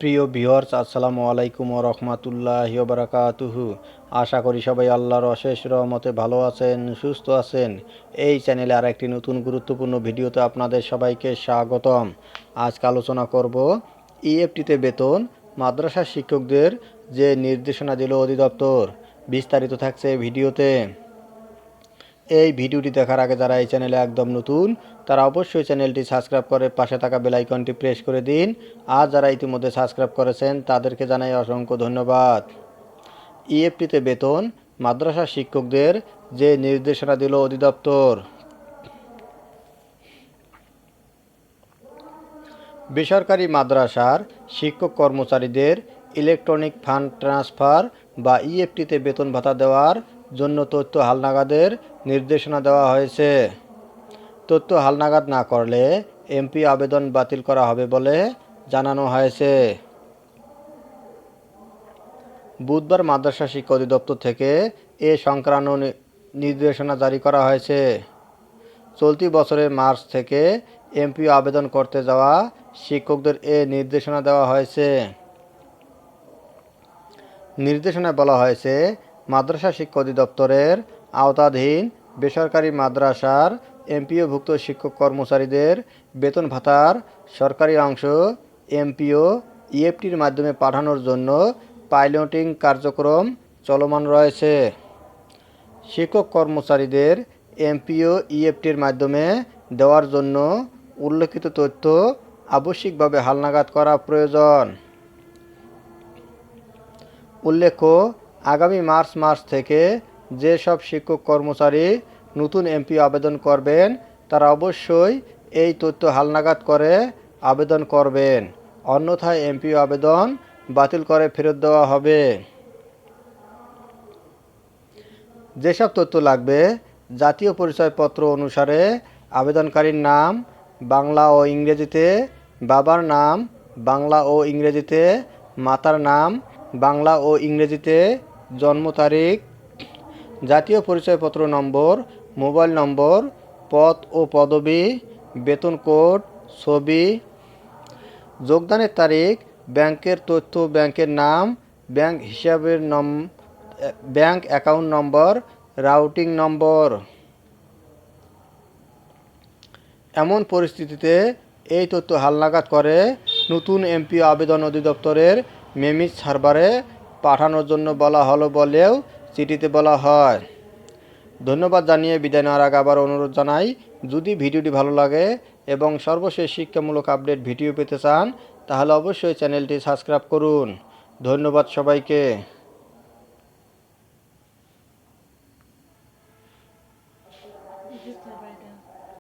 প্রিয় ভিউয়ার্স, আসসালামু আলাইকুম ওয়া রাহমাতুল্লাহি ওয়া বারাকাতুহু। আশা করি সবাই আল্লাহর অশেষ রহমতে ভালো আছেন, সুস্থ আছেন। এই চ্যানেলে আর একটি নতুন গুরুত্বপূর্ণ ভিডিওতে আপনাদের সবাইকে স্বাগতম। আজকে আলোচনা করব ইএফটিতে বেতন মাদ্রাসা শিক্ষকদের যে নির্দেশনা দিল অধিদপ্তর। বিস্তারিত থাকছে ভিডিওতে। এই ভিডিওটি দেখার আগে যারা এই চ্যানেলে একদম নতুন তারা অবশ্যই চ্যানেলটি সাবস্ক্রাইব করে পাশে থাকা বেল আইকনটি প্রেস করে দিন। আর যারা ইতিমধ্যে সাবস্ক্রাইব করেছেন তাদেরকে জানাই অসংখ্য ধন্যবাদ। ইএফটিতে বেতন মাদ্রাসা শিক্ষকদের যে নির্দেশনা দিল অধিদপ্তর। বেসরকারি মাদ্রাসার শিক্ষক কর্মচারীদের ইলেকট্রনিক ফান্ড ট্রান্সফার বা ইএফটিতে বেতন ভাতা দেওয়ার জন্য তথ্য হালনাগাদের নির্দেশনা দেওয়া হয়েছে। তথ্য হালনাগাদ না করলে এমপি আবেদন বাতিল করা হবে বলে জানানো হয়েছে। বুধবার মাদ্রাসা শিক্ষা অধিদপ্তর থেকে এ সংক্রান্ত নির্দেশনা জারি করা হয়েছে। চলতি বছরের মার্চ থেকে এমপি আবেদন করতে যাওয়া শিক্ষকদের এ নির্দেশনা দেওয়া হয়েছে। নির্দেশনায় বলা হয়েছে, মাদ্রাসা শিক্ষা অধিদপ্তরের আওতাধীন বেসরকারি মাদ্রাসার এমপিওভুক্ত শিক্ষক কর্মচারীদের বেতন ভাতার সরকারি অংশ এমপিও ইএফটির মাধ্যমে পাঠানোর জন্য পাইলটিং কার্যক্রম চলমান রয়েছে। শিক্ষক কর্মচারীদের এমপিও ইএফটির মাধ্যমে দেওয়ার জন্য উল্লেখিত তথ্য আবশ্যিকভাবে হালনাগাদ করা প্রয়োজন। উল্লেখ্য, আগামী মার্চ থেকে যেসব শিক্ষক কর্মচারী নতুন এমপিও আবেদন করবেন তারা অবশ্যই এই তথ্য হালনাগাদ করে আবেদন করবেন, অন্যথায় এমপিও আবেদন বাতিল করে ফেরত দেওয়া হবে। যেসব তথ্য লাগবে: জাতীয় পরিচয়পত্র অনুসারে আবেদনকারীর নাম বাংলা ও ইংরেজিতে, বাবার নাম বাংলা ও ইংরেজিতে, মাতার নাম বাংলা ও ইংরেজিতে, জন্ম তারিখ, জাতীয় পরিচয়পত্র নম্বর, মোবাইল নম্বর, পদ ও পদবি, বেতন কোড, ছবি, যোগদানের তারিখ, ব্যাংকের তথ্য, ব্যাংকের নাম, ব্যাংক হিসাবের ব্যাংক অ্যাকাউন্ট নম্বর, রাউটিং নম্বর। এমন পরিস্থিতিতে এই তথ্য হালনাগাদ করে নতুন এমপিও আবেদন অধিদপ্তরের মেমিস সার্ভারে পাঠানোর জন্য বলা হলো বলেও চিঠিতে বলা হয়। ধন্যবাদ জানিয়ে বিদায় নেওয়ার আগে আবার অনুরোধ জানাই, যদি ভিডিওটি ভালো লাগে এবং সর্বশেষ শিক্ষামূলক আপডেট ভিডিও পেতে চান তাহলে অবশ্যই চ্যানেলটি সাবস্ক্রাইব করুন। ধন্যবাদ সবাইকে।